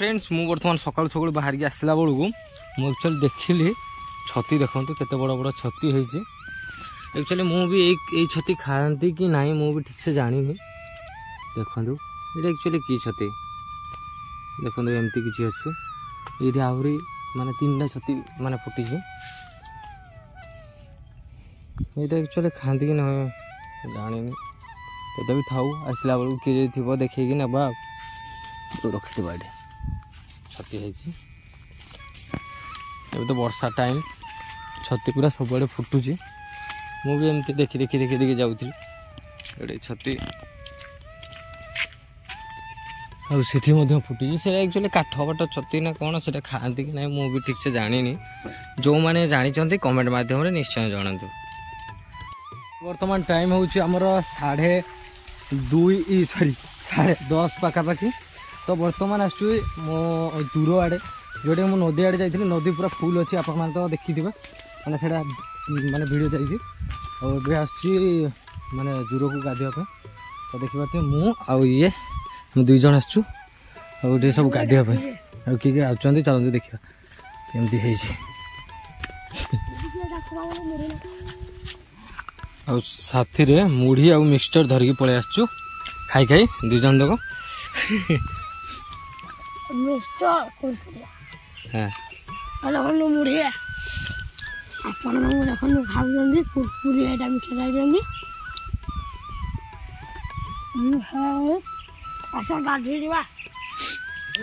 friends मु बर्तमान सकाल सकाल बाहर की आसला बेलू मुझे एक्चुअली देखिली छती देखो केते बड़ बड़ छती होती एक्चुअली मु भी यही छती खाती कि नहीं मु भी ठीक से जानी देखो ये एक्चुअली की छती देखो एमती किसी अच्छे ये आहरी माने 3टा छती माने फुटी ये एक्चुअली खाती कि ना जानी तो भी थाऊ आसला बेलू किए थी देखे कि ना तो रखी ये छती है तो वर्षा टाइम छती पूरा सब फुटुची मुझे एमती देखी देखी देखी देखी जाऊँगी ये छती आठी फुटी से एक्चुअली काठ पाठ छती ना कौन से खाती कि ना मुझे ठीक से जानी जो मैंने जानी कमेंट मध्यम निश्चय जनातु बर्तमान टाइम हूँ आमर 10:30 पाखापाखि तो बर्तमान आसु मो दूर आड़े जोटे मु नदी आड़े जाइए नदी पूरा फुल अच्छी आप तो देखी थे मैंने से माने वीडियो जाइए और माने दूर को गाधोपे तो देखिए मु आउ ये हम 2 जन आसचु और सब गाधोपे और किए आउँ चलते देखा एमती साथी रे मुढ़ी आ मिक्सचर धरिकी पलि आसचु खाई खाई 2 जन तक मुढ़ी आपण देखो खाऊँ कुरकुरी एटा मिठा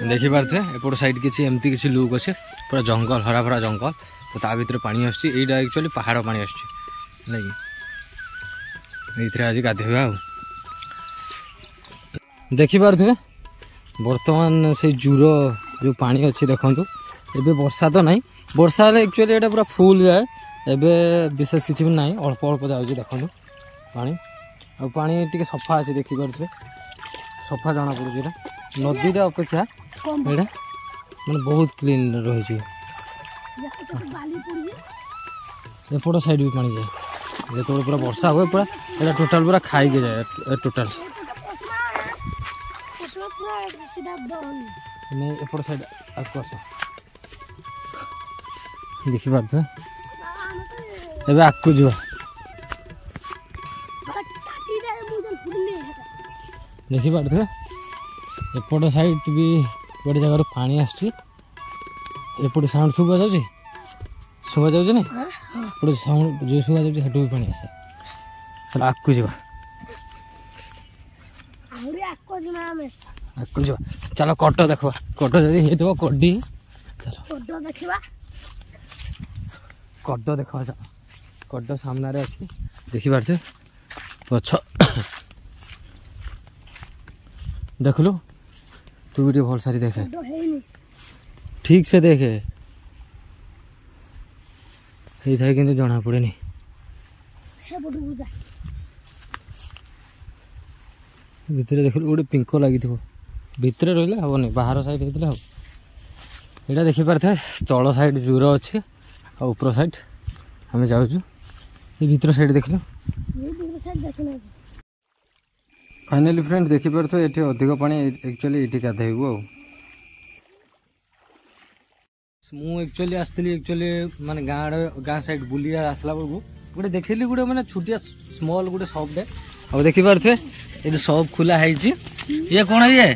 देखी पारे एपट साइड किसी एमती किसी लुक अच्छे पूरा जंगल हरा भरा जंगल तो ता भीतर पानी आसुची एटा एक्चुअली पहाड़ पानी आसुची नहीं आज गाधेबा देखी पारे बर्तमान से जूर जो पानी अच्छी देखो एबे वर्षा तो नहीं वर्षा एक्चुअली ये पूरा फुल जाए एबे विशेष किसी भी नहीं अल्प अल्प जाऊँ देखो पानी आ पानी टी सफा अच्छे देखी पारे सफा जना पड़े नदी अपेक्षा ये मैंने बहुत क्लीन रही एपट साइड भी पानी जाए जो पूरा वर्षा हुए पूरा ये टोटाल पूरा खाई के जाए टोटाल नहीं एपट साइड आस देखी पारे एबे आकु जा देखी पारे एपट साइड भी गोटे जगह पानी आसपट साउंड शुभा जाऊँगी ना एपट साउंड जो शुभा जाऊँगी भी पानी आसे आकु जा आकु जा चलो कट देखा कट जदि हो कड्डी चलो कड देखा चलो कड सामने अच्छी देखी पारे गछ देख लो तू भी भल सारी देखे ठीक से देखे ये कि जना पड़े भितर देख गोटे पिंक लगी भितर रहा हेनी बाहर साइड होता हम यहाँ देखी पारे तल साइड जूर अच्छे और ऊपर साइड आम जाऊँ ये भीतर साइड देख लो फाइनाली फ्रेंड्स देखी पारे ये अधिक पानी एक्चुअली ये गाधेबू एक्चुअली आसती एक्चुअली माने गाँ साइड बुली आसला बेलू गोटे देखिली गोटे मैंने छोटिया स्मॉल गोटे शॉप डे अब देखी पारे ये शॉप खुला है ये कौन ये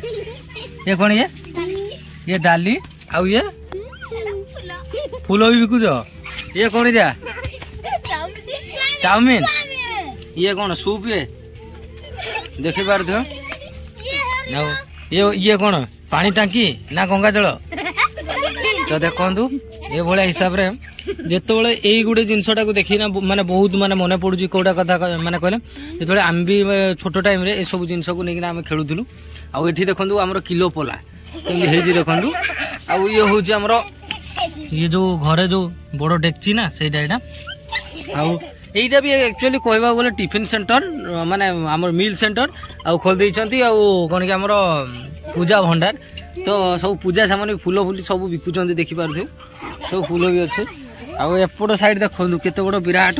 कौन ये डाली आउ ये फूल भी बिकुच ये कौन जा चाउमीन ये कौन सूप ये देखी पारे ये कौन पानी टांकी ना गंगा जल तो देखु ये भाया हिसाब से जिते यही गोटे जिनटा को देखी ना माने बहुत माने मन पड़ू कौटा कथा माने कहले जो आम भी छोट टाइम रे ये सब जिन को लेकिन आम खेलुलु आठी देखु आम किलो पोला कमी देखु आ ये हूँ आमर ये जो घरे जो बड़ डेक्ची ना से यहाँ भी एक्चुअली कहवा गले टिफिन सेंटर माने आम मिल सेंटर आउ खोल देइछंती आउ कौन कि आमर पूजा भंडार तो सब पूजा सामान फूल फूल सब बिकुचंती देखी पारे सब फूल भी अच्छे आउ एपट साइड देखो केते बड़ विराट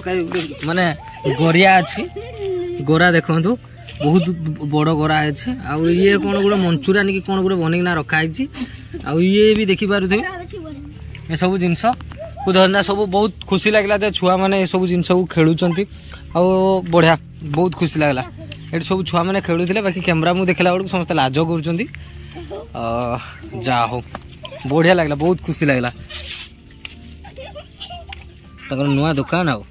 माने गोरिया अच्छी गोरा देखु बहुत बड़ गोरा अच्छे आउ ये कौन गोटे मंचूरियन कि कौन गोटे बनईना रखाई आउ ये भी देखि पारुथे ये सब जिनस को धरना सब बहुत खुशी लागला जे छुआ माने ये सब जिनस को खेलुचंती आ बढ़िया बहुत खुशी लागला एट सब छुआ माने खेलुथिले बाकी कैमरा मु देखला बड़ समस्त लाज करूचंती जा हो बढ़िया लागला बहुत खुशी लागला तकर नुआ दुकान आउ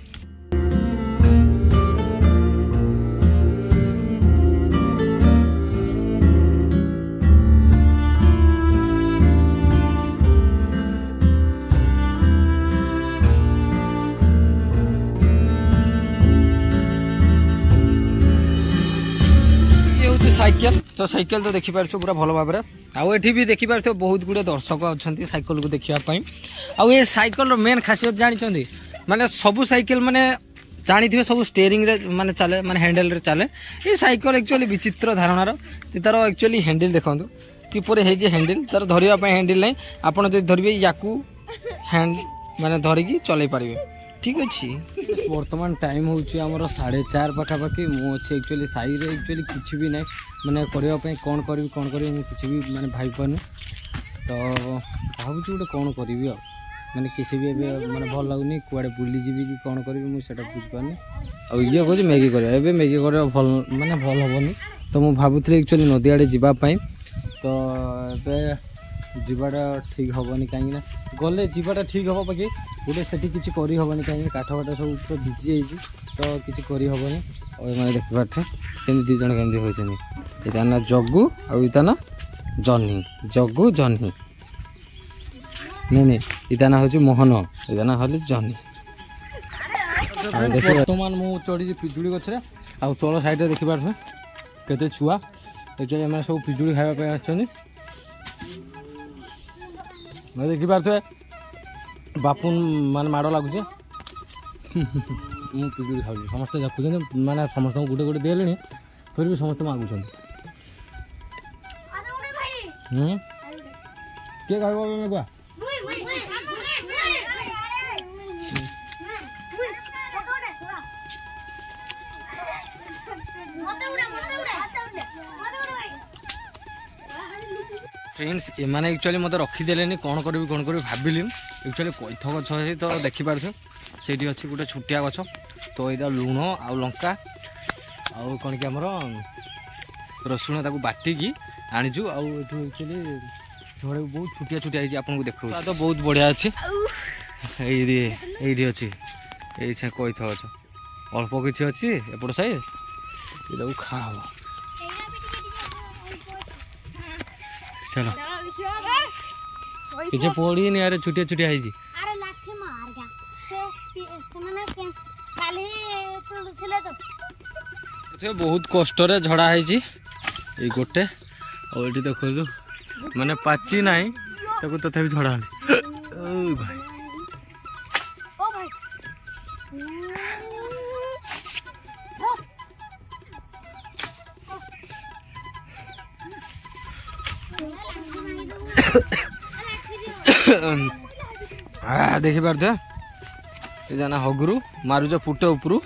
साइकेल तो साइकेल तो देखि पारछो पूरा भलो भाबरे आउ एठी भी देखि पारछो बहुत गुडे दर्शक अछंती साइकेल को देखिया पई आउ ए साइकेल रो मेन खासियत जानि चंदी माने सब साइकेल माने जानि थिबे सब स्टीयरिंग रे माने चले माने हैंडल रे चले ए साइकेल एक्चुअली विचित्र धारणा रो तार एक्चुअली हैंडल देखंतु कि पूरे हे जे हैंडल तार धरिया पई हैंडल नै आपण जे धरिबे याकू हैंड माने धरि की चलै परिबे ठीक अच्छे वर्तमान टाइम हूँ आमर 4:30 पाखापाखि मुझे एक्चुअली साई रे एक्चुअली किसी भी ना मैंने करने कौन करी किसी भी मैंने भाई पानी तो भावुँ गोटे कौन करी मैंने किसी भी मैंने भल लगुनि कुआड़े बुली जी कि कौन करी मुझे बुझीपारनी और ये कह मैगी कर मैगी कर भल मानने भल हेनी तो मुझे भावुली एक्चुअली नदी आड़े जावाई तो जीवाटा ठीक हेनी कहीं गले जीवाटा ठीक हम बाकी गोटे से किसी करहबनी कहीं काठ फाट सब पूरा भिजी जाइए तो किसी करहबनी और मैंने देख पारे कमी दी जन कमी होती इता ना जग्गू आउ ना जह्नी जग्गू जह्नी नहीं इता ना हूँ मोहन इता ना हल जह्नी बर्तमान मु चढ़ी पिजुड़ी गछरे आ तल साइड देखी पारे केते छुआ एक्चुअली मैंने सब पिजुड़ी खावाई आसछनी मैं देखी पारे बापू मान माड़ लगुचे मुझे पिजुड़ी खाऊँ समस्त देखुं मैंने समस्त गोटे गोटे देले फिर भी समस्त मागुं किए खाइब मेघुआ फ्रेंड्स एमाने एक्चुअली मत रखीदेले कौन करी भाविली एक्चुअली कैथ गछ अच्छी तो देखिपार से अच्छी गोटे छुटिया गछ तो यहाँ लुण आउ लंका आउ कौन कि आमर रसुण ताको बाटिकी आनीचु आउ एक्चुअली बहुत छुटिया छुटिया आपको देखो तो बहुत बढ़िया अच्छी ये अच्छी ये कैथ गछ अल्प किसी अच्छी एपट साइड ये खा चलो किसी पड़ी नहीं यार छुटिया छुटिया है बहुत कष्ट झड़ा है गोटे और ये देख माने पाची ना तथा झड़ा भाई देखी पारे ये जाना हगुरु मारुज फुटे उपरू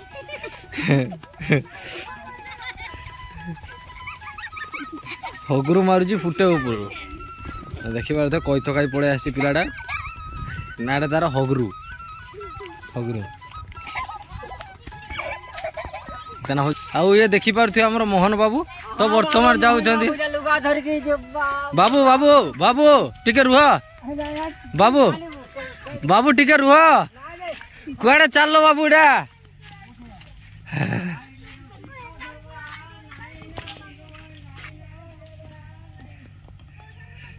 हगुरु मारुजी फुटे उपरू देखी पारे कैथ खाई पड़े आसी पिलाटा नाटा तार हगुरु हगुरु आउ ये देखी पारे हमर मोहन बाबू तो वर्तमान जाऊँगी बाबू बाबू बाबू टिके रुह बाबू बाबू टिके रुह कुआड़े चलो बाबू डा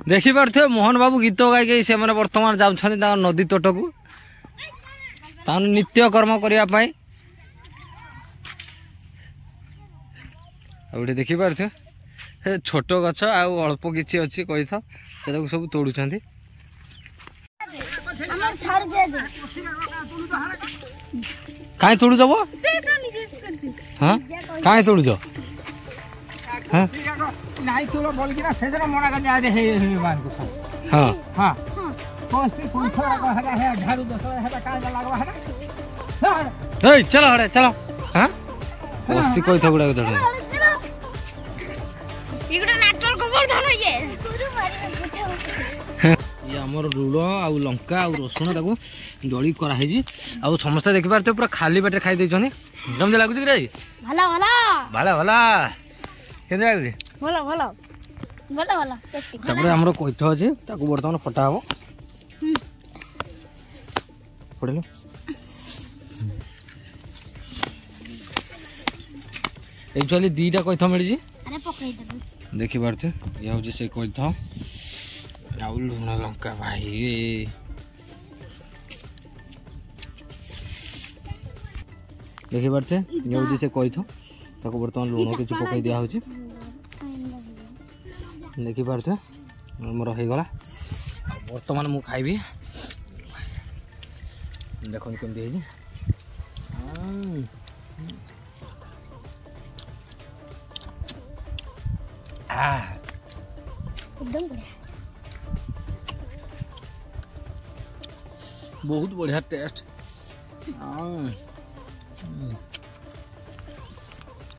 देखी पारे मोहन बाबू गीत गाई से मैंने वर्तमान जाऊँ नदी तट को नित्य कर्म करने आउ देखी पारे छोट गछ आउ अल्प किसी अच्छी कही था से सब तोड़ुं कहीं तोड़ू दब हाँ कहीं तोड़ुच हाँ चलो हड़े चलो हाँ बसी कही था गुड़ा ये नाटक ये आमर लुण आउ लंका आउ रसुण ताको दली कराई आउ समस्त देखिपारे पूरा खाली पेटे खाई देछनी केमती लागुଛି कि भला भला भाला भाला केमती लागुଛି भला भला भला भला टेस्टी तापर हमरो कोइथ अछि ताको वर्तमान फटा हबो पड़लो एक्चुअली दीटा कोइथ मिली अरे पकई दे देखि पारते ये हूँ से कोइथ आउ लुण लंका भाई देखि पारते ये हूँ से कोइथ ताको वर्तमान लुण किछु पकई दिया होछि देखि पारते मोर हो गला वर्तमान मु खाइबी देखो केमती है एकदम बढ़िया बहुत बढ़िया टेस्ट